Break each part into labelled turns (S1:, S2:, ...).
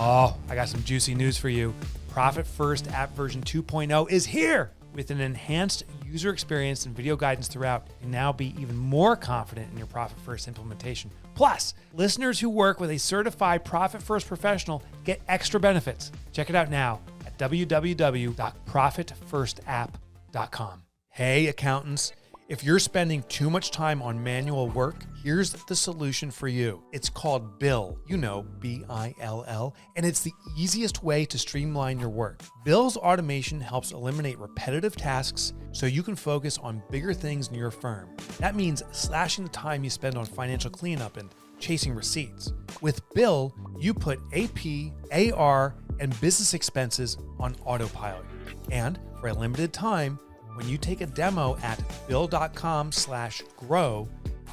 S1: Oh, I got some juicy news for you. Profit First app version 2.0 is here. With an enhanced user experience and video guidance throughout, you can now be even more confident in your Profit First implementation. Plus, listeners who work with a certified Profit First professional get extra benefits. Check it out now at www.profitfirstapp.com. Hey, accountants. If you're spending too much time on manual work, here's the solution for you. It's called Bill, Bill, and it's the easiest way to streamline your work. Bill's automation helps eliminate repetitive tasks so you can focus on bigger things in your firm. That means slashing the time you spend on financial cleanup and chasing receipts. With Bill, you put AP, AR, and business expenses on autopilot. And for a limited time, when you take a demo at bill.com/grow,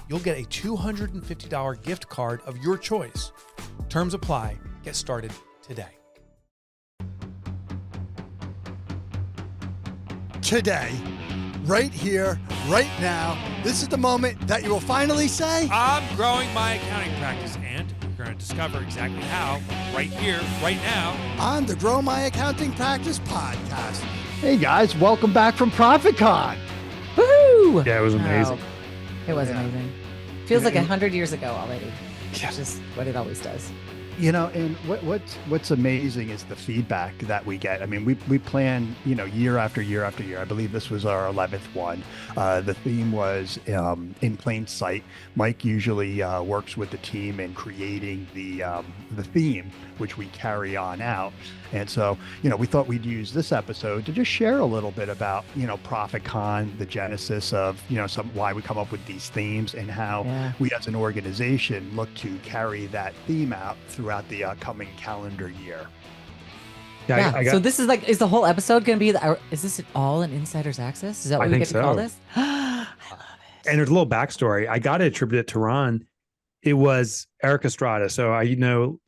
S1: you'll get a $250 gift card of your choice. Terms apply. Get started today.
S2: Today, right here, right now, this is the moment that you will finally say,
S1: I'm growing my accounting practice, and you're going to discover exactly how right here, right now,
S2: on the Grow My Accounting Practice podcast.
S3: Hey guys, welcome back from ProfitCON.
S4: Woohoo!
S5: Yeah, it was amazing.
S4: It was amazing. Feels like 100 years ago already. It's just what it always does.
S3: You know, and what's amazing is the feedback that we get. I mean, we plan, year after year after year. I believe this was our 11th one. The theme was in plain sight. Mike usually works with the team in creating the theme, which we carry on out. And so, we thought we'd use this episode to just share a little bit about, ProfitCON, the genesis of, why we come up with these themes and how we as an organization look to carry that theme out throughout the coming calendar year.
S4: So this is is the whole episode going to be, is this all an insider's access? Is that what we get to call this? I love it.
S5: And there's a little backstory. I got to attribute it to Ron. It was Eric Estrada. So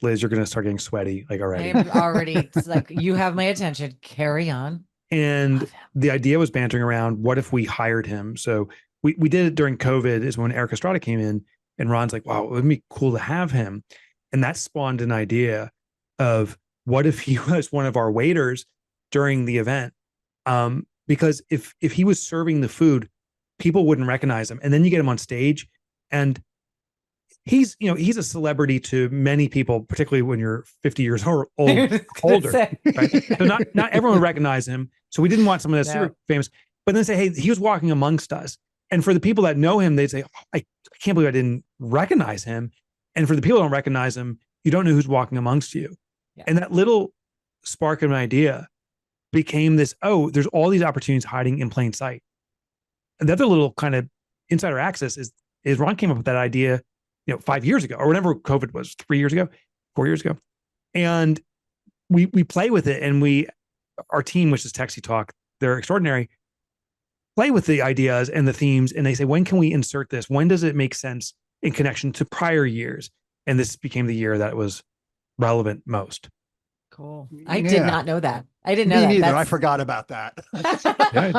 S5: Liz, you're going to start getting sweaty already.
S4: I'm already, it's you have my attention. Carry on.
S5: And the idea was bantering around, what if we hired him? So we did it during COVID is when Eric Estrada came in and Ron's like, wow, it would be cool to have him. And that spawned an idea of what if he was one of our waiters during the event? Because if he was serving the food, people wouldn't recognize him. And then you get him on stage and he's a celebrity to many people, particularly when you're 50 years older, right? So not everyone would recognize him. So we didn't want someone that's super famous, but then say, hey, he was walking amongst us. And for the people that know him, they'd say, oh, I can't believe I didn't recognize him. And for the people who don't recognize him, you don't know who's walking amongst you. Yeah. And that little spark of an idea became this, there's all these opportunities hiding in plain sight. And the other little kind of insider access is Ron came up with that idea 5 years ago, or whenever COVID was, 4 years ago. And we play with it, and our team, which is Texie Talk, they're extraordinary, play with the ideas and the themes, and they say, when can we insert this? When does it make sense in connection to prior years? And this became the year that it was relevant most.
S4: Cool. I did not know that. I didn't know that.
S3: Me neither. I forgot about that.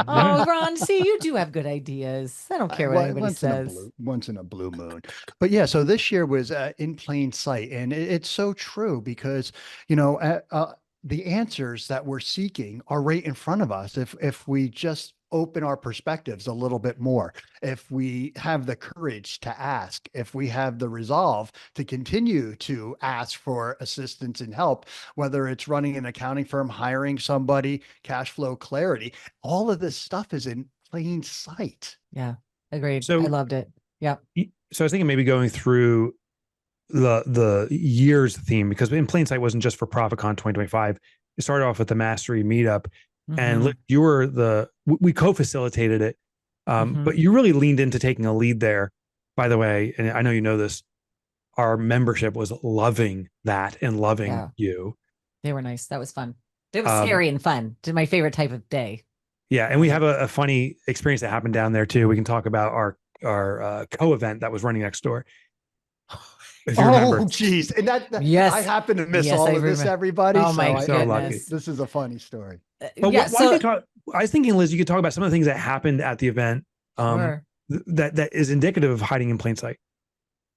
S4: Oh, Ron, see, you do have good ideas. I don't care what anybody says.
S3: Once in a blue moon. But yeah, so this year was in plain sight. And it's so true because, the answers that we're seeking are right in front of us. If we just open our perspectives a little bit more, if we have the courage to ask, if we have the resolve to continue to ask for assistance and help, whether it's running an accounting firm, hiring somebody, cash flow clarity, all of this stuff is in plain sight.
S4: Yeah, agreed. So I loved it. Yeah.
S5: So I was thinking maybe going through the year's theme, because in plain sight wasn't just for ProfitCON 2025. It started off with the Mastery Meetup. And you were we co-facilitated it, but you really leaned into taking a lead there, by the way. And I know you know this, our membership was loving that and loving you.
S4: They were nice. That was fun. It was scary and fun. It's my favorite type of day.
S5: Yeah. And we have a funny experience that happened down there too. We can talk about our co-event that was running next door. If you remember.
S3: Geez. And yes. I happen to miss all of this, everybody.
S4: Oh my goodness.
S5: So lucky.
S3: This is a funny story.
S5: But I was thinking, Liz, you could talk about some of the things that happened at the event that is indicative of hiding in plain sight.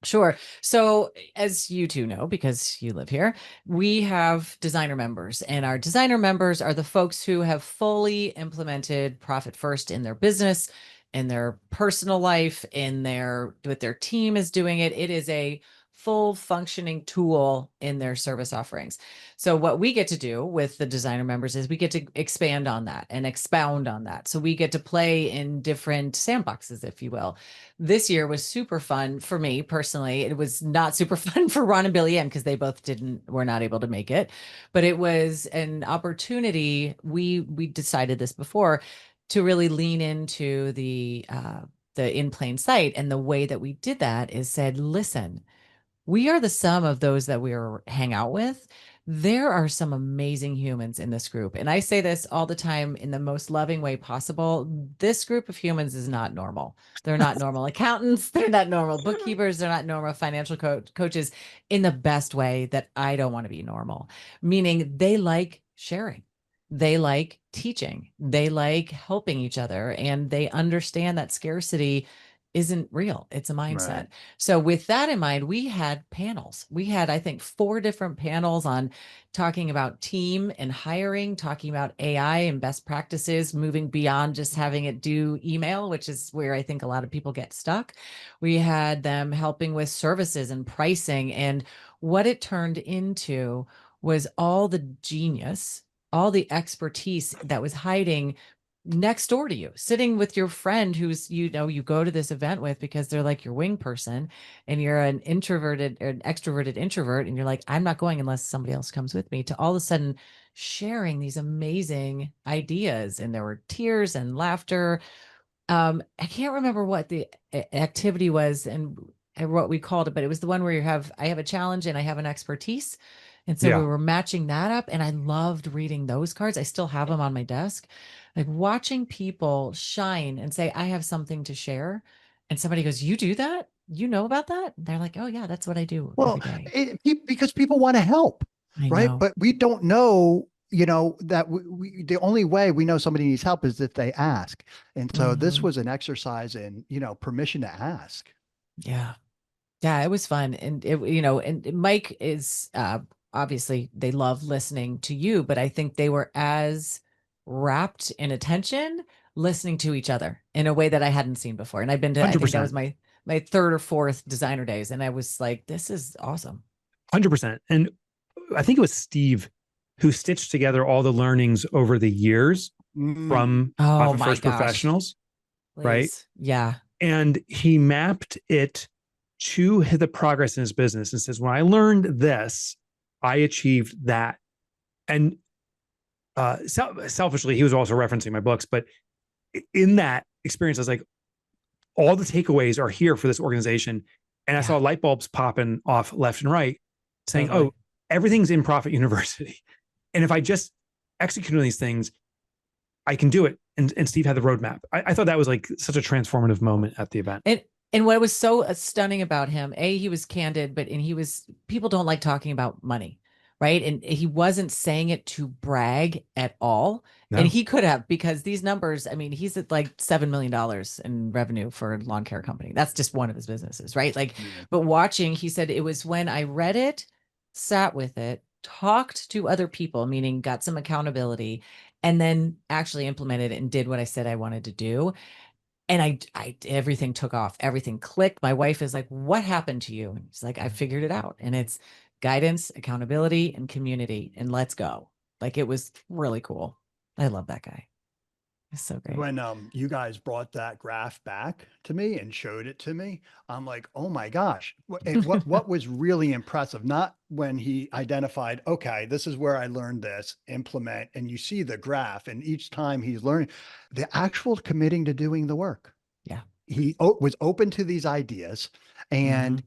S4: Sure. So as you two know, because you live here, we have designer members, and our designer members are the folks who have fully implemented Profit First in their business, in their personal life, in their, with their team is doing it. It is a full functioning tool in their service offerings. So what we get to do with the designer members is we get to expand on that and expound on that. So we get to play in different sandboxes, if you will. This year was super fun for me personally. It was not super fun for Ron and Billy Ann because they both were not able to make it, but it was an opportunity. We decided this before, to really lean into the in plain sight. And the way that we did that is said, listen, we are the sum of those that we hang out with. There are some amazing humans in this group. And I say this all the time in the most loving way possible. This group of humans is not normal. They're not normal accountants. They're not normal bookkeepers. They're not normal financial coaches in the best way that I don't want to be normal, meaning they like sharing. They like teaching. They like helping each other. And they understand that scarcity isn't real. It's a mindset. Right. So with that in mind, we had panels. We had, I think, 4 different panels on talking about team and hiring, talking about AI and best practices, moving beyond just having it do email, which is where I think a lot of people get stuck. We had them helping with services and pricing. And what it turned into was all the genius, all the expertise that was hiding next door to you, sitting with your friend who's, you go to this event with because they're like your wing person, and you're an introverted or an extroverted introvert. And you're like, I'm not going unless somebody else comes with me, to all of a sudden sharing these amazing ideas. And there were tears and laughter. I can't remember what the activity was and what we called it, but it was the one where I have a challenge and I have an expertise. And so we were matching that up, and I loved reading those cards. I still have them on my desk, like watching people shine and say, I have something to share. And somebody goes, you do that? You know about that? And they're like, oh yeah, that's what I do every day.
S3: Because people want to help, right?
S4: Know.
S3: But we don't know, that the only way we know somebody needs help is if they ask. And so this was an exercise in, permission to ask.
S4: Yeah. Yeah, it was fun. And and Mike is, obviously they love listening to you, but I think they were as wrapped in attention listening to each other in a way that I hadn't seen before. And I've been to, 100%. I think that was my 3rd or 4th designer days. And I was like, this is awesome.
S5: 100%. And I think it was Steve who stitched together all the learnings over the years from First Professionals.
S4: Please.
S5: Right?
S4: Yeah.
S5: And he mapped it to the progress in his business and says, when I learned this, I achieved that. And selfishly, he was also referencing my books, but in that experience, I was like, all the takeaways are here for this organization. And I saw light bulbs popping off left and right saying, oh, everything's in Profit University. And if I just execute on these things, I can do it. And Steve had the roadmap. I thought that was like such a transformative moment at the event.
S4: And what was so stunning about him, he was candid, but people don't like talking about money, right? And he wasn't saying it to brag at all. No. And he could have, because these numbers, I mean, he's at like $7 million in revenue for a lawn care company. That's just one of his businesses, right? Like, but watching, he said, it was when I read it, sat with it, talked to other people, meaning got some accountability, and then actually implemented it and did what I said I wanted to do. And I everything took off, everything clicked. My wife is like, what happened to you? And she's like, I figured it out. And it's guidance, accountability, and community. And let's go. Like, it was really cool. I love that guy. It's so great.
S3: When you guys brought that graph back to me and showed it to me, I'm like, oh my gosh. What was really impressive, not when he identified, okay, this is where I learned this, implement, and you see the graph, and each time he's learning, the actual committing to doing the work.
S4: Yeah.
S3: He was open to these ideas, and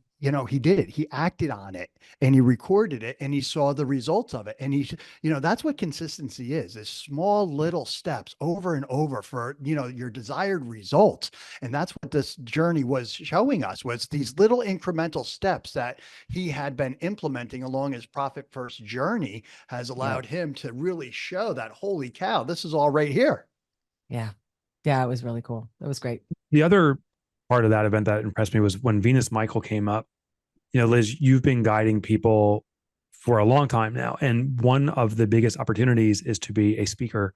S3: he did it. He acted on it, and he recorded it, and he saw the results of it. And that's what consistency is small little steps over and over for, your desired results. And that's what this journey was showing us, was these little incremental steps that he had been implementing along his Profit First journey has allowed him to really show that, holy cow, this is all right here.
S4: Yeah. Yeah. It was really cool. It was great.
S5: The other part of that event that impressed me was when Venus Michael came up Liz, you've been guiding people for a long time now. And one of the biggest opportunities is to be a speaker,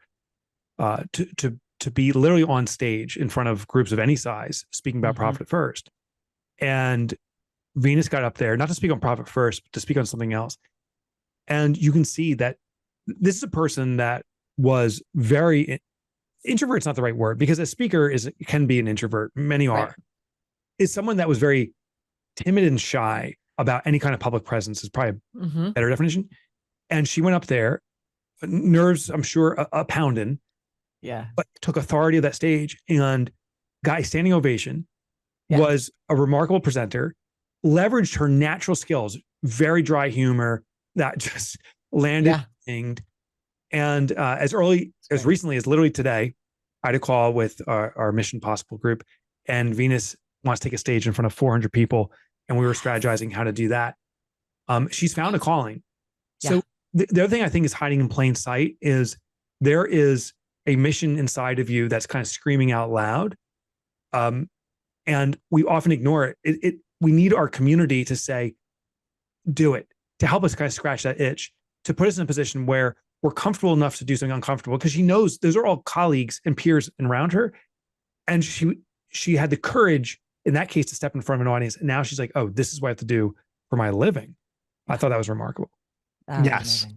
S5: to be literally on stage in front of groups of any size, speaking about Profit First. And Venus got up there, not to speak on Profit First, but to speak on something else. And you can see that this is a person that was very, introvert's not the right word, because a speaker can be an introvert. Many are.
S4: Right.
S5: Is someone that was very timid and shy about any kind of public presence, is probably a better definition. And she went up there, nerves, I'm sure, a pounding.
S4: Yeah.
S5: But took authority of that stage and got a standing ovation, was a remarkable presenter, leveraged her natural skills, very dry humor that just landed. And as recently as literally today, I had a call with our Mission Possible group, and Venus wants to take a stage in front of 400 people. And we were strategizing how to do that. She's found a calling. So the other thing I think is hiding in plain sight is there is a mission inside of you that's kind of screaming out loud. And we often ignore it. We need our community to say, do it, to help us kind of scratch that itch, to put us in a position where we're comfortable enough to do something uncomfortable, because she knows those are all colleagues and peers around her. And she had the courage in that case to step in front of an audience. And now she's like, oh, this is what I have to do for my living. I thought that was remarkable.
S3: Yes.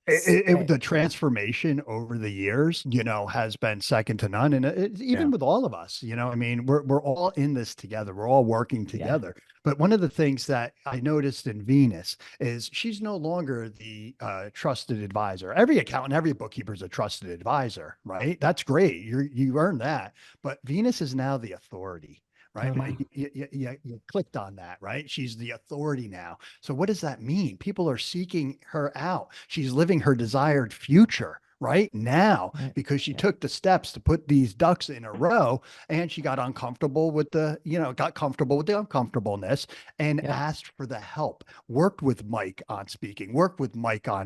S3: The transformation over the years, has been second to none. And even with all of us, I mean, we're all in this together. We're all working together. But one of the things that I noticed in Venus is she's no longer the trusted advisor. Every accountant, every bookkeeper is a trusted advisor, right? That's great. You earned that. But Venus is now the authority. Right. Mike, you clicked on that, right? She's the authority now. So what does that mean? People are seeking her out. She's living her desired future right now because she took the steps to put these ducks in a row, and she got uncomfortable with got comfortable with the uncomfortableness and asked for the help. Worked with Mike on speaking, worked with Mike on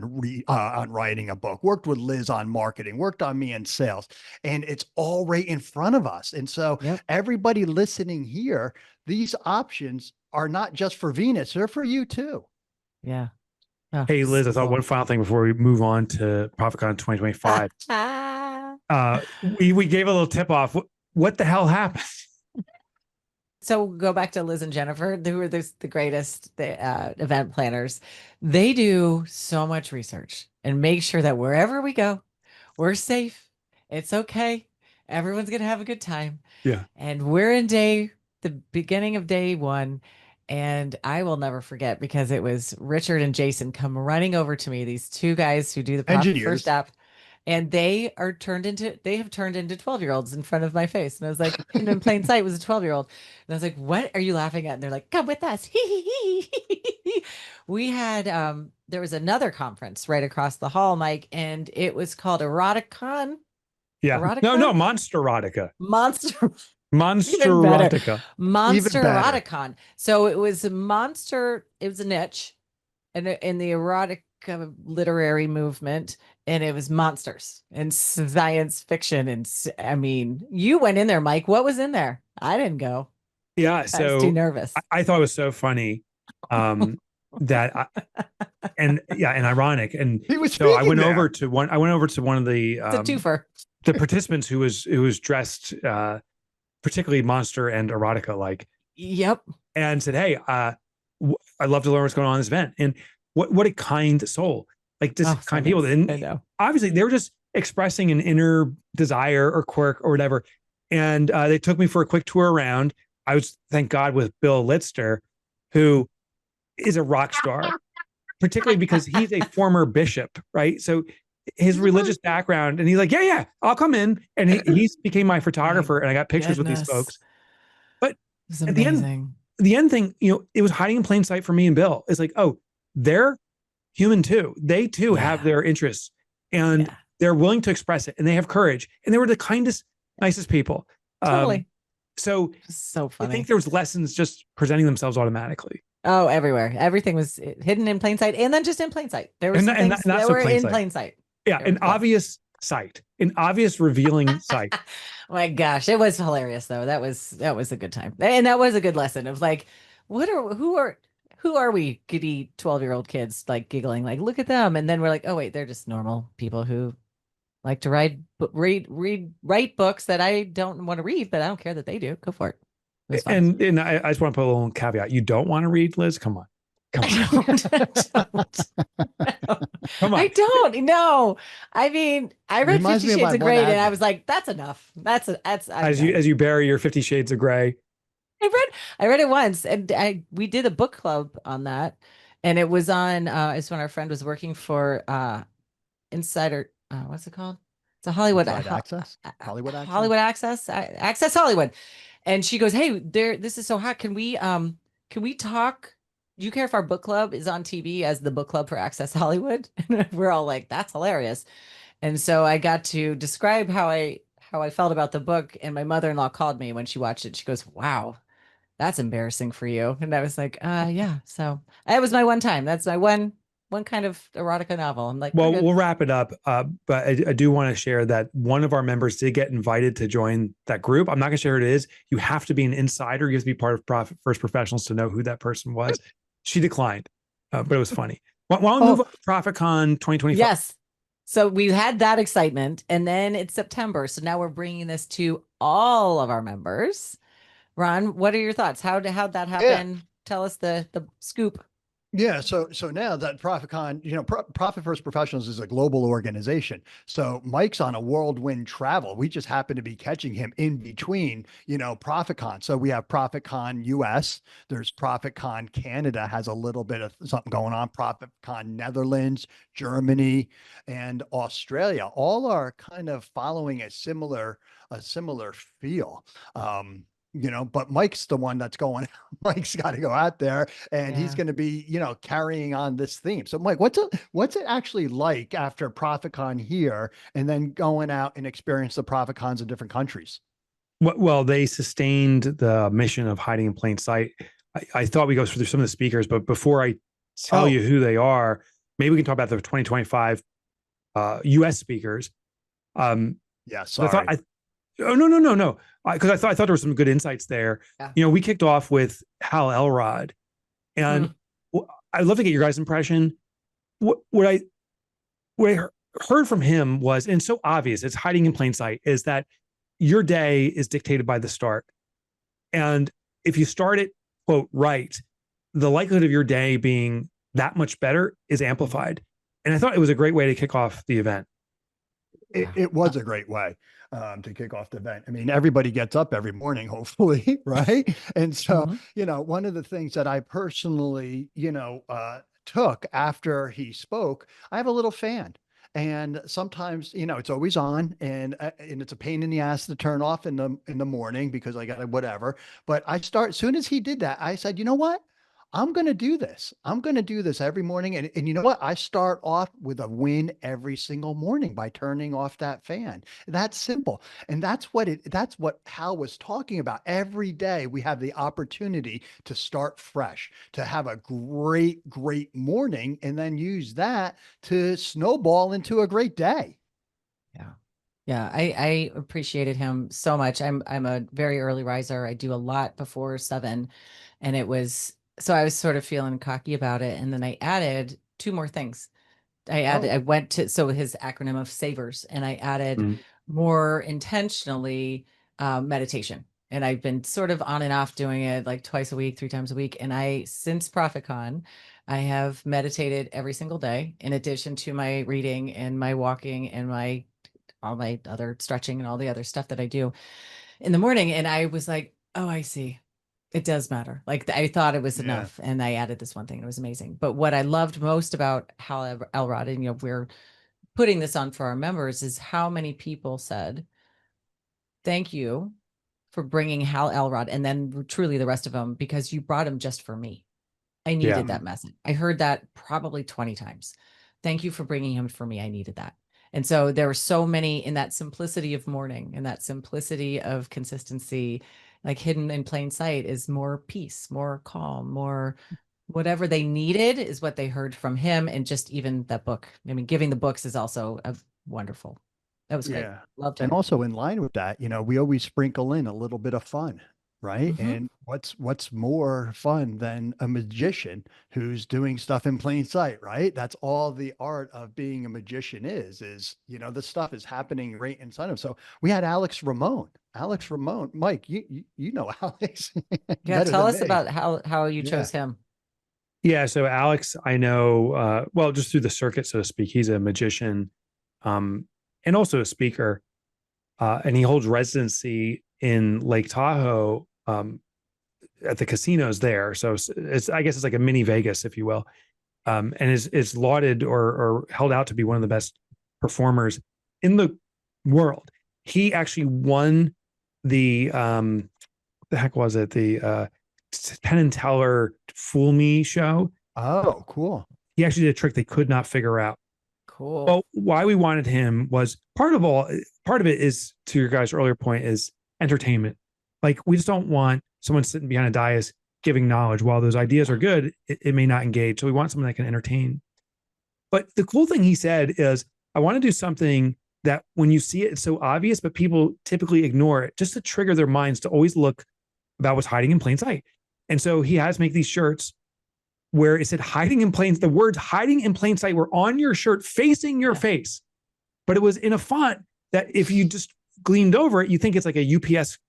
S3: writing a book, worked with Liz on marketing, worked on me in sales, and it's all right in front of us. And so everybody listening here, these options are not just for Venus, they're for you too.
S4: Yeah. Oh,
S5: hey, Liz, I thought one final thing before we move on to ProfitCon 2025. We gave a little tip off. What the hell happened?
S4: So go back to Liz and Jennifer, who are the greatest event planners. They do so much research and make sure that wherever we go, we're safe. It's okay. Everyone's going to have a good time.
S5: Yeah.
S4: And we're in the beginning of day one. And I will never forget, because it was Richard and Jason come running over to me, these two guys who do the Profit First app, and they have turned into 12-year-olds in front of my face. And I was like, in plain sight was a 12-year-old. And I was like, what are you laughing at? And they're like, come with us. We had, there was another conference right across the hall, Mike, and it was called ProfitCON.
S5: Yeah.
S4: Erotica?
S5: No, Monster Erotica.
S4: Monster
S5: Erotica.
S4: Monster Eroticon. So it was a monster. It was a niche in the erotic literary movement, and it was monsters and science fiction. And I mean, you went in there, Mike. What was in there? I didn't go.
S5: Yeah. So
S4: I was too nervous.
S5: I thought it was so funny. And ironic. And
S2: he was
S5: so I went over to one of the
S4: it's a twofer.
S5: The participants who was dressed particularly monster and erotica like.
S4: Yep.
S5: And said, hey, I'd love to learn what's going on in this event. And what a kind soul, like just kind people. And
S4: I know.
S5: Obviously they were just expressing an inner desire or quirk or whatever. And they took me for a quick tour around. I was, thank God, with Bill Litster, who is a rock star, particularly because he's a former bishop, right? So his religious background, and he's like, yeah, I'll come in. And he became my photographer, and I got pictures with these folks. But at the end thing, it was hiding in plain sight for me and Bill. It's like, oh, they're human too. They too have their interests, and they're willing to express it, and they have courage, and they were the kindest, nicest people.
S4: Totally.
S5: So
S4: funny.
S5: I think there was lessons just presenting themselves automatically.
S4: Oh, everywhere. Everything was hidden in plain sight, and then just in plain sight. There were some things that were in plain sight.
S5: Yeah, an obvious sight, an obvious revealing sight.
S4: Oh my gosh, it was hilarious though. That was a good time, and that was a good lesson of like, who are we giddy 12-year-old kids like giggling, like, look at them. And then we're like, oh, wait, they're just normal people who like to write books that I don't want to read, but I don't care that they do. Go for it. It was fun.
S5: And I just want to put a little caveat. You don't want to read, Liz? Come on. Come on.
S4: I don't.
S5: Come on.
S4: I don't. No. I mean, I read
S2: Reminds
S4: 50
S2: me of
S4: Shades
S2: my
S4: of Grey
S2: one
S4: and I
S2: advert.
S4: was like, that's enough. That's
S5: As you bury your 50 Shades of Grey.
S4: I read it once and we did a book club on that. And it was on it's when our friend was working for Insider what's it called? It's a Hollywood
S2: Inside Access? Hollywood Access?
S4: Hollywood Access, Access Hollywood. And she goes, "Hey, this is so hot. Can we talk? Do you care if our book club is on TV as the book club for Access Hollywood?" And we're all like, "That's hilarious." And so I got to describe how I felt about the book, and my mother-in-law called me when she watched it. She goes, "Wow, that's embarrassing for you." And I was like, yeah. So that was my one time. That's my one kind of erotica novel. I'm like,
S5: Well,
S4: we're good.
S5: we'll wrap it up. But I do want to share that one of our members did get invited to join that group. I'm not going to share who it is. You have to be an insider. You have to be part of Profit First Professionals to know who that person was. She declined, but it was funny. Why don't we move on to ProfitCon 2025?
S4: Yes. So we had that excitement, and then it's September. So now we're bringing this to all of our members. Ron, what are your thoughts? How'd that happen? Tell us the scoop.
S2: Yeah, so now that ProfitCon, Profit First Professionals is a global organization. So Mike's on a whirlwind travel. We just happen to be catching him in between, ProfitCon. So we have ProfitCon US. There's ProfitCon Canada has a little bit of something going on. ProfitCon Netherlands, Germany, and Australia. All are kind of following a similar feel. But Mike's the one that's going, Mike's got to go out there and he's going to be, carrying on this theme. So Mike, what's it actually like after ProfitCon here and then going out and experience the ProfitCons in different countries?
S5: Well, they sustained the mission of hiding in plain sight. I thought we go through some of the speakers, but before I tell you who they are, maybe we can talk about the 2025 US speakers.
S2: Yeah, sorry.
S5: No. Because I thought there were some good insights there.
S4: Yeah.
S5: We kicked off with Hal Elrod, and I'd love to get your guys' impression. What I heard from him was, and so obvious, it's hiding in plain sight, is that your day is dictated by the start. And if you start it, quote, right, the likelihood of your day being that much better is amplified. And I thought it was a great way to kick off the event.
S2: It was a great way to kick off the event. I mean, everybody gets up every morning, hopefully, right? And so, one of the things that I personally, took after he spoke, I have a little fan. And sometimes, it's always on and it's a pain in the ass to turn off in the morning because I got to whatever. But as soon as he did that, I said, you know what? I'm going to do this. I'm going to do this every morning. And you know what? I start off with a win every single morning by turning off that fan. That's simple. And that's what Hal was talking about. Every day we have the opportunity to start fresh, to have a great, great morning, and then use that to snowball into a great day.
S4: Yeah. Yeah. I appreciated him so much. I'm a very early riser. I do a lot before 7, and so I was sort of feeling cocky about it. And then I added 2 more things. I went to, so his acronym of SAVERS, and I added more intentionally meditation. And I've been sort of on and off doing it like twice a week, 3 times a week. And since ProfitCon, I have meditated every single day in addition to my reading and my walking and all my other stretching and all the other stuff that I do in the morning. And I was like, oh, I see. It does matter. Like I thought it was enough, and I added this one thing. It was amazing. But what I loved most about Hal Elrod, and we're putting this on for our members, is how many people said, "Thank you for bringing Hal Elrod," and then truly the rest of them, because you brought him just for me. I needed that message. I heard that probably 20 times. Thank you for bringing him for me. I needed that. And so there were so many in that simplicity of morning and that simplicity of consistency. Like hidden in plain sight is more peace, more calm, more whatever they needed is what they heard from him. And just even that book. I mean, giving the books is also wonderful. That was great. Loved it.
S2: And also in line with that, we always sprinkle in a little bit of fun. right?
S4: Mhm.
S2: And what's more fun than a magician who's doing stuff in plain sight, right? That's all the art of being a magician is, the stuff is happening right in front of him. So we had Alex Ramon, Mike, you know Alex
S4: Yeah,
S2: better
S4: tell
S2: than
S4: us
S2: me.
S4: about how you
S2: Yeah.
S4: chose him.
S5: Yeah. So Alex, I know, well, just through the circuit, so to speak. He's a magician, and also a speaker, and he holds residency in Lake Tahoe, at the casinos there. So I guess it's like a mini Vegas, if you will, and is lauded or held out to be one of the best performers in the world. He actually won the heck was it? The Penn and Teller Fool Me show.
S2: Oh, cool.
S5: He actually did a trick they could not figure out.
S4: Cool.
S5: Well, why we wanted him was part of it is, to your guys' earlier point, is entertainment. Like, we just don't want someone sitting behind a dais giving knowledge. While those ideas are good, it may not engage. So we want someone that can entertain. But the cool thing he said is, I want to do something that when you see it, it's so obvious, but people typically ignore it, just to trigger their minds to always look about what's hiding in plain sight. And so he has make these shirts where it said hiding in plain, the words hiding in plain sight were on your shirt facing your face, but it was in a font that if you just gleamed over it, you think it's like a UPS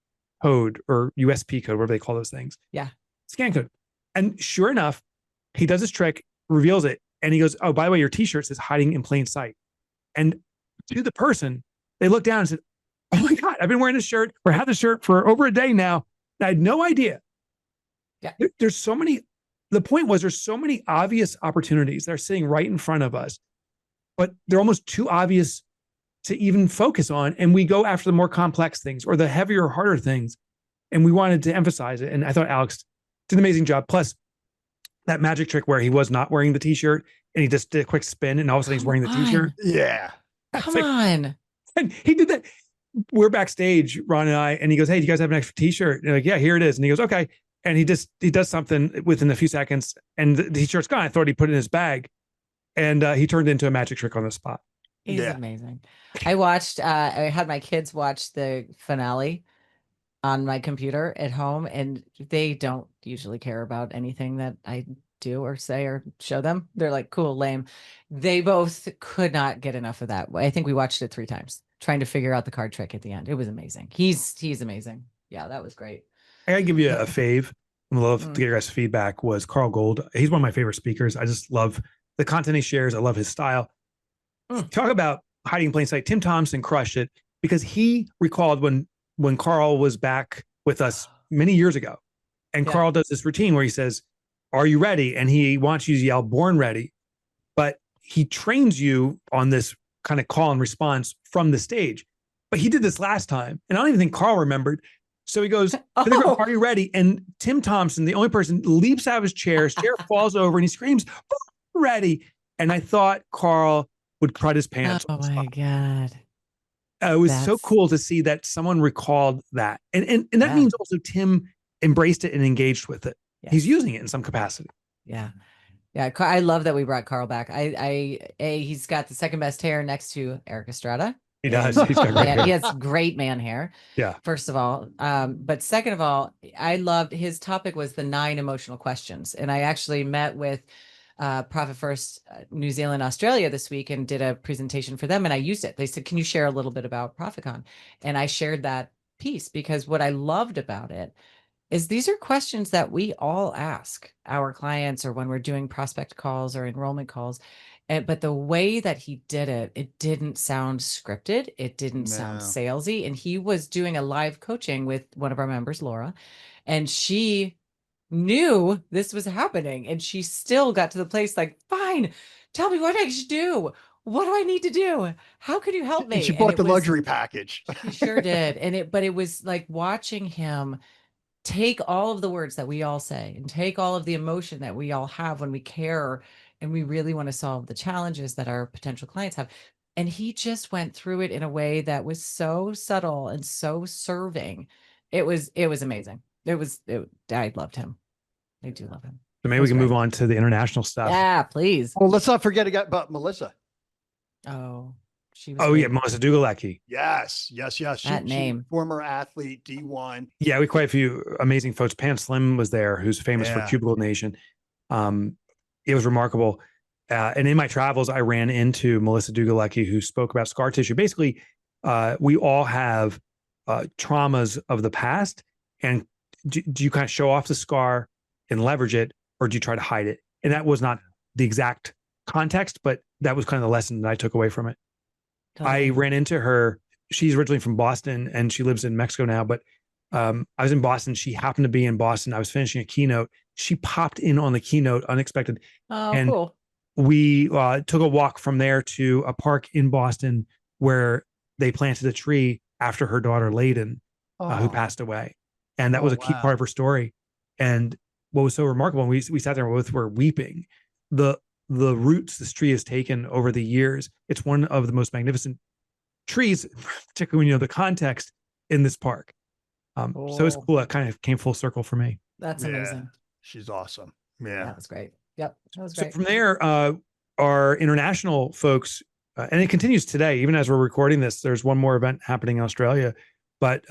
S5: code or USP code, whatever they call those things.
S4: Yeah.
S5: Scan code. And sure enough, he does this trick, reveals it, and he goes, oh, by the way, your t-shirt says hiding in plain sight. And to the person, they looked down and said, oh my God, I've been wearing this shirt or had this shirt for over a day now. I had no idea.
S4: Yeah.
S5: There's so many. The point was, there's so many obvious opportunities that are sitting right in front of us, but they're almost too obvious to even focus on. And we go after the more complex things or the heavier, harder things. And we wanted to emphasize it. And I thought Alex did an amazing job. Plus, that magic trick where he was not wearing the t-shirt and he just did a quick spin and all of a sudden he's wearing the t-shirt.
S2: Yeah.
S4: Come on.
S5: And he did that. We're backstage, Ron and I, and he goes, hey, do you guys have an extra t-shirt? And like, yeah, here it is. And he goes, okay. And he does something within a few seconds and the t-shirt's gone. I thought he put it in his bag and he turned into a magic trick on the spot.
S4: He's amazing. I had my kids watch the finale on my computer at home, and they don't usually care about anything that I do or say or show them. They're like, cool, lame. They both could not get enough of that. I think we watched it 3 times trying to figure out the card trick at the end. It was amazing. He's amazing. Yeah, that was great.
S5: I gotta give you a fave. I'd love to get your guys' feedback. Was Carl Gold. He's one of my favorite speakers. I just love the content he shares. I love his style. Talk about hiding in plain sight. Tim Thompson crushed it because he recalled when Carl was back with us many years ago. And Carl does this routine where he says, are you ready? And he wants you to yell, born ready. But he trains you on this kind of call and response from the stage. But he did this last time. And I don't even think Carl remembered. So he goes, are you ready? And Tim Thompson, the only person, leaps out of his chair falls over and he screams, ready. And I thought Carl would crud his pants.
S4: Oh my God.
S5: It was so cool to see that someone recalled that. And that means also Tim embraced it and engaged with it. Yes. He's using it in some capacity.
S4: Yeah. Yeah. I love that we brought Carl back. He's got the second best hair next to Eric Estrada.
S5: He does. He's got great hair.
S4: He has great man hair.
S5: Yeah.
S4: First of all. But second of all, I loved his topic was the 9 emotional questions. And I actually met with Profit First New Zealand, Australia this week and did a presentation for them. And I used it. They said, can you share a little bit about ProfitCON? And I shared that piece because what I loved about it is these are questions that we all ask our clients or when we're doing prospect calls or enrollment calls. But the way that he did it, it didn't sound scripted. It didn't sound salesy. And he was doing a live coaching with one of our members, Laura, and she knew this was happening. And she still got to the place like, fine, tell me what I should do. What do I need to do? How can you help me?
S2: And she bought the luxury package.
S4: She sure did. But it was like watching him take all of the words that we all say and take all of the emotion that we all have when we care and we really want to solve the challenges that our potential clients have. And he just went through it in a way that was so subtle and so serving. It was amazing. I loved him. I do love him.
S5: So maybe we can move on to the international stuff.
S4: Yeah, please.
S2: Well, let's not forget about Melissa.
S4: Oh, She was
S5: Oh yeah,
S4: great.
S5: Melissa Dugalecki.
S2: Yes.
S4: That name.
S2: Former athlete, D1.
S5: Yeah, we had quite a few amazing folks. Pam Slim was there, who's famous for
S2: Yeah.
S5: Cubicle Nation. It was remarkable. And in my travels, I ran into Melissa Dugalecki, who spoke about scar tissue. Basically, we all have traumas of the past, and do you kind of show off the scar and leverage it, or do you try to hide it? And that was not the exact context, but that was kind of the lesson that I took away from it.
S4: Totally.
S5: I ran into her. She's originally from Boston and she lives in Mexico now, but I was in Boston. She happened to be in Boston. I was finishing a keynote. She popped in on the keynote, unexpected.
S4: Oh,
S5: and
S4: cool.
S5: we took a walk from there to a park in Boston where they planted a tree after her daughter, Layden, who passed away. And that was a key part of her story. And what was so remarkable, and we sat there and both were weeping, the roots this tree has taken over the years. It's one of the most magnificent trees, particularly when you know the context in this park. So it's cool. It kind of came full circle for me.
S4: That's amazing.
S2: She's awesome. Yeah.
S4: That was great. Yep. That was
S5: So
S4: great.
S5: from there, our international folks, and it continues today, even as we're recording this, there's one more event happening in Australia, but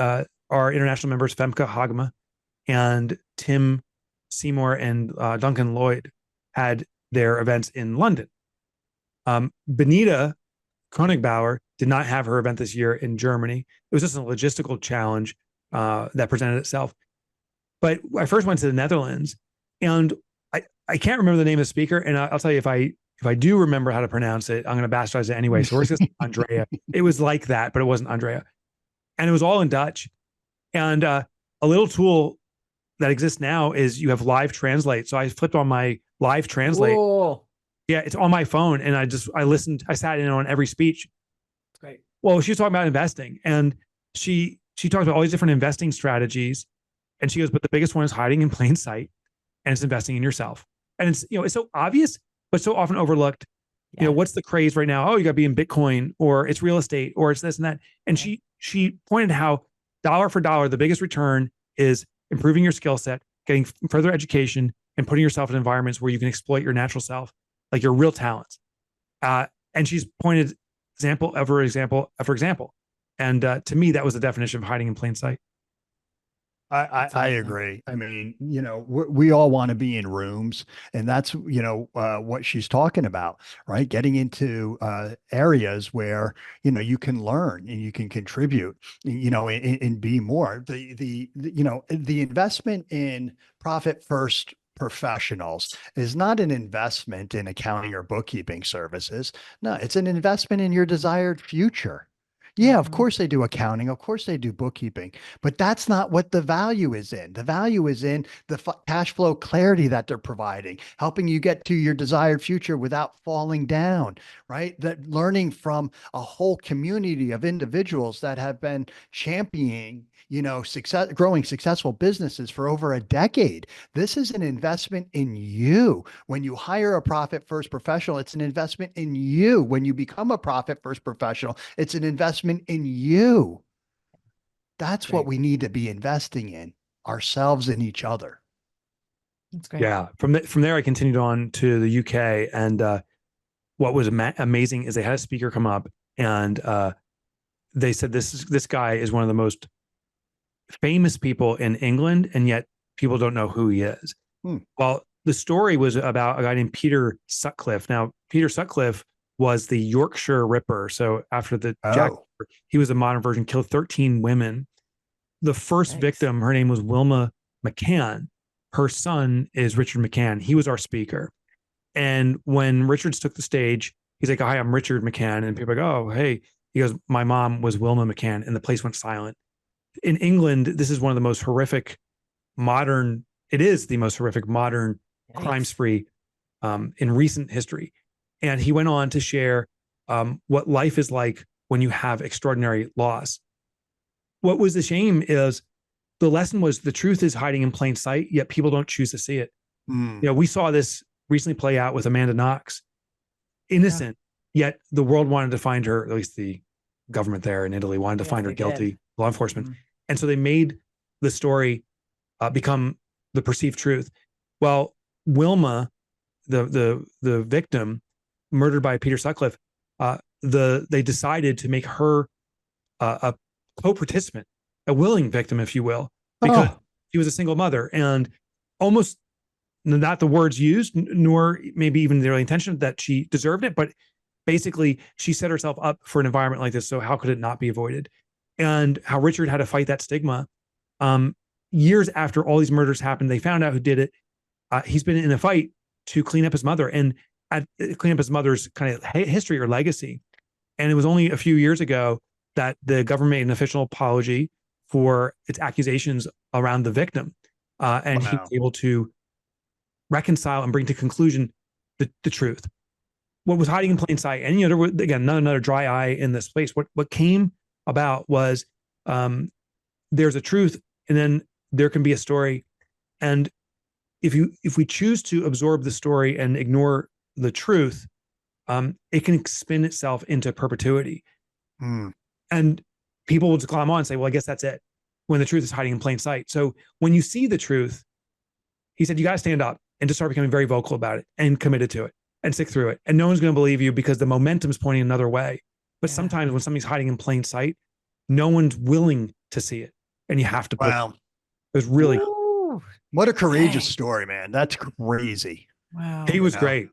S5: our international members, Femke Hagema and Tim Seymour and Duncan Lloyd, had their events in London. Benita Konigbauer did not have her event this year in Germany. It was just a logistical challenge that presented itself. But I first went to the Netherlands, and I can't remember the name of the speaker. And I'll tell you, if I do remember how to pronounce it, I'm going to bastardize it anyway. So we're just Andrea. It was like that, but it wasn't Andrea. And it was all in Dutch. And a little tool that exists now is you have live translate. So I flipped on my live translate.
S4: Whoa.
S5: Yeah, it's on my phone. And I listened, I sat in on every speech.
S4: That's great.
S5: Well, she was talking about investing, and she talked about all these different investing strategies. And she goes, but the biggest one is hiding in plain sight, and it's investing in yourself. And it's, it's so obvious, but so often overlooked.
S4: Yeah.
S5: What's the craze right now? Oh, you got to be in Bitcoin, or it's real estate, or it's this and that. And she pointed how dollar for dollar, the biggest return is improving your skill set, getting further education, and putting yourself in environments where you can exploit your natural self, like your real talents. And she's pointed example after example. And to me, that was the definition of hiding in plain sight.
S2: I agree. I mean, we all want to be in rooms, and that's, what she's talking about, right? Getting into areas where, you can learn and you can contribute, and be more. The investment in profit first professionals is not an investment in accounting or bookkeeping services. No, it's an investment in your desired future. Yeah, of course they do accounting. Of course they do bookkeeping, but that's not what the value is in. The value is in the cash flow clarity that they're providing, helping you get to your desired future without falling down, right? That learning from a whole community of individuals that have been championing, growing successful businesses for over a decade. This is an investment in you. When you hire a profit first professional, it's an investment in you. When you become a profit first professional, it's an investment in you. That's what we need to be investing in, ourselves and each other.
S4: That's great.
S5: Yeah. From there, I continued on to the UK, and what was amazing is they had a speaker come up, and they said this guy is one of the most famous people in England, and yet people don't know who he is. Well, the story was about a guy named Peter Sutcliffe. Now, Peter Sutcliffe was the Yorkshire Ripper. So after the Jack, he was a modern version, killed 13 women. The first victim, her name was Wilma McCann. Her son is Richard McCann. He was our speaker. And when Richards took the stage, he's like, "Hi, I'm Richard McCann." And people are like, "Oh, hey." He goes, "My mom was Wilma McCann." And the place went silent. In England, this is one of the most horrific modern crime spree in recent history. And he went on to share what life is like when you have extraordinary loss. What was the shame is the lesson was the truth is hiding in plain sight, yet people don't choose to see it. We saw this recently play out with Amanda Knox, innocent, yet the world wanted to find her, at least the government there in Italy wanted to find her guilty, law enforcement. And so they made the story become the perceived truth. Well, Wilma, the victim, murdered by Peter Sutcliffe, they decided to make her a co-participant, a willing victim, if you will, because she was a single mother, and almost not the words used, nor maybe even the early intention that she deserved it, but basically she set herself up for an environment like this. So how could it not be avoided? And how Richard had to fight that stigma. Years after all these murders happened, they found out who did it. He's been in a fight to clean up his mother and clean up his mother's kind of history or legacy. And it was only a few years ago that the government made an official apology for its accusations around the victim. And he was able to reconcile and bring to conclusion the truth. What was hiding in plain sight, and there was, again, another dry eye in this place. What came about was there's a truth, and then there can be a story. And if we choose to absorb the story and ignore the truth, it can spin itself into perpetuity. And people will just climb on and say, well, I guess that's it, when the truth is hiding in plain sight. So when you see the truth, he said, you got to stand up and just start becoming very vocal about it and committed to it and stick through it. And no one's going to believe you because the momentum is pointing another way. But sometimes when something's hiding in plain sight, no one's willing to see it. And you have to put it was really
S2: what a courageous story, man. That's crazy.
S4: Wow.
S5: He was great.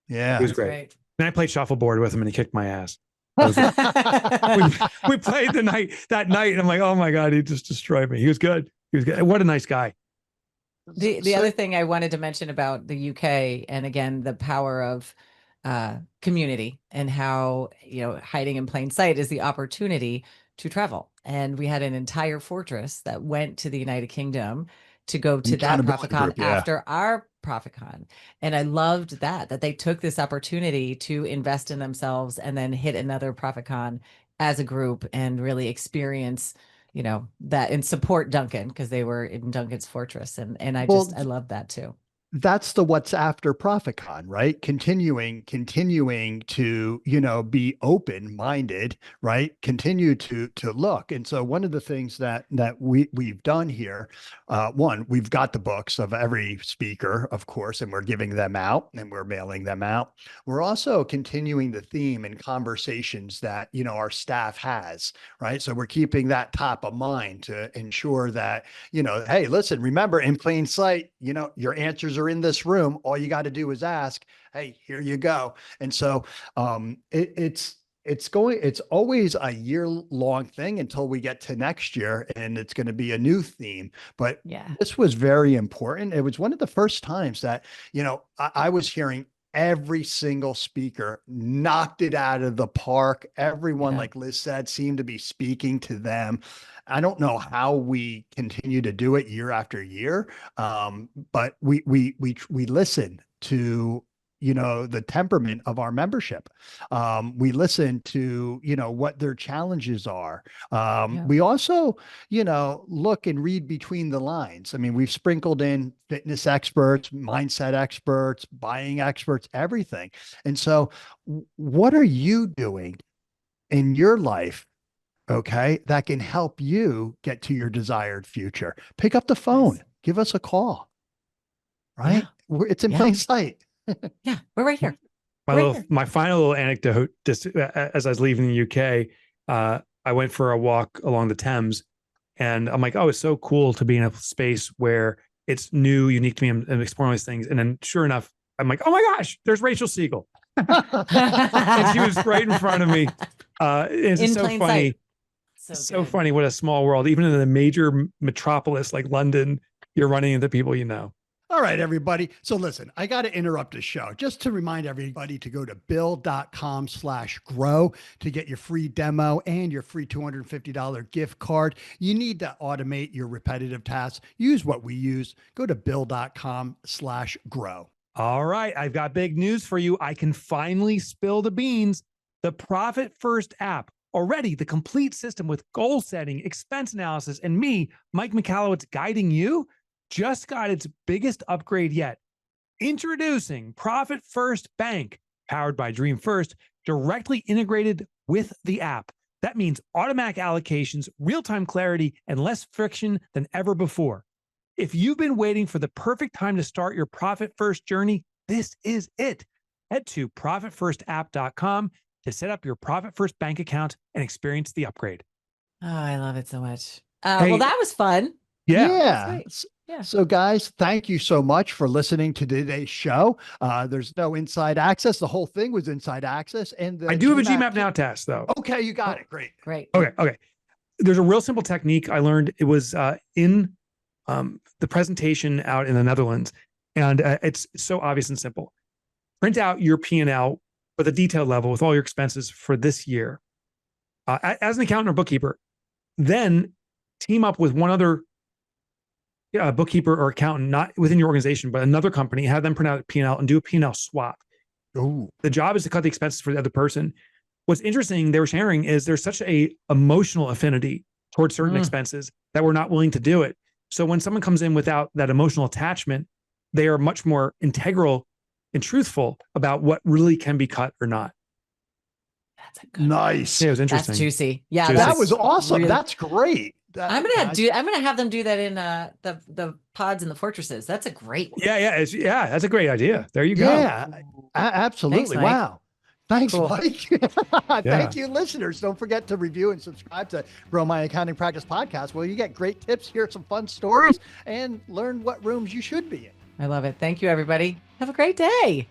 S2: Yeah.
S5: He was great. And I played shuffleboard with him and he kicked my ass. we played that night and I'm like, oh my God, he just destroyed me. He was good. What a nice guy.
S4: The other thing I wanted to mention about the UK, and again, the power of community and how, hiding in plain sight is the opportunity to travel. And we had an entire fortress that went to the United Kingdom to go to that ProfitCon after our ProfitCon. And I loved that they took this opportunity to invest in themselves and then hit another ProfitCon as a group and really experience, that, and support Duncan, because they were in Duncan's fortress. And I love that too.
S2: That's the what's after ProfitCon, right? Continuing to, be open-minded, right? Continue to look. And so one of the things that we've done here, one, we've got the books of every speaker, of course, and we're giving them out and we're mailing them out. We're also continuing the theme and conversations that, our staff has, right? So we're keeping that top of mind to ensure that, hey, listen, remember, in plain sight, your answers are in this room. All you got to do is ask, hey, here you go. And so it's always a year-long thing until we get to next year, and it's going to be a new theme. But this was very important. It was one of the first times that, I was hearing every single speaker knocked it out of the park. Everyone, like Liz said, seemed to be speaking to them. I don't know how we continue to do it year after year, but we listen to, the temperament of our membership. We listen to, what their challenges are. We also, look and read between the lines. I mean, we've sprinkled in fitness experts, mindset experts, buying experts, everything. And so what are you doing in your life, okay, that can help you get to your desired future? Pick up the phone, give us a call, right? It's in plain sight.
S4: Yeah, we're right here.
S5: My final little anecdote, just as I was leaving the UK, I went for a walk along the Thames, and I'm like, oh, it's so cool to be in a space where it's new, unique to me, and exploring these things. And then sure enough, I'm like, oh my gosh, there's Rachel Siegel. And she was right in front of me. It's
S4: in
S5: so
S4: plain
S5: funny.
S4: sight.
S5: So funny. What a small world. Even in a major metropolis like London, you're running into people you know.
S2: All right, everybody. So listen, I got to interrupt the show just to remind everybody to go to bill.com/grow to get your free demo and your free $250 gift card. You need to automate your repetitive tasks. Use what we use. Go to bill.com/grow.
S5: All right. I've got big news for you. I can finally spill the beans. The Profit First app, already the complete system with goal setting, expense analysis, and me, Mike Michalowicz, guiding you, just got its biggest upgrade yet. Introducing Profit First Bank, powered by Dream First, directly integrated with the app. That means automatic allocations, real-time clarity, and less friction than ever before. If you've been waiting for the perfect time to start your Profit First journey, this is it. Head to profitfirstapp.com, to set up your Profit First bank account and experience the upgrade.
S4: Oh, I love it so much.
S5: Hey.
S4: Well, that was fun.
S5: Yeah.
S4: Yeah.
S2: So guys, thank you so much for listening to today's show. There's no inside access. The whole thing was inside access. And
S5: I do have a GMAP Now test though.
S2: Okay, you got it. Great.
S4: Great.
S5: Okay. There's a real simple technique I learned. It was in the presentation out in the Netherlands. And it's so obvious and simple. Print out your P&L with a detailed level with all your expenses for this year. As an accountant or bookkeeper, then team up with one other bookkeeper or accountant, not within your organization, but another company, have them print out a P&L and do a P&L swap.
S2: Ooh.
S5: The job is to cut the expenses for the other person. What's interesting they were sharing is there's such a emotional affinity towards certain expenses that we're not willing to do it. So when someone comes in without that emotional attachment, they are much more integral and truthful about what really can be cut or not.
S4: That's a good
S2: Nice.
S5: Yeah, it was interesting.
S4: That's juicy. Yeah,
S5: Juicy.
S2: That was awesome.
S4: really-
S2: That's great.
S4: I'm gonna have them do that in the pods and the fortresses. That's a great one.
S5: Yeah, that's a great idea. There you go.
S2: Yeah, absolutely.
S4: Mike.
S2: Wow. Thanks,
S4: Cool.
S2: Mike. Thank you, listeners. Don't forget to review and subscribe to Grow My Accounting Practice podcast, where you get great tips, hear some fun stories, and learn what rooms you should be in.
S4: I love it. Thank you, everybody. Have a great day.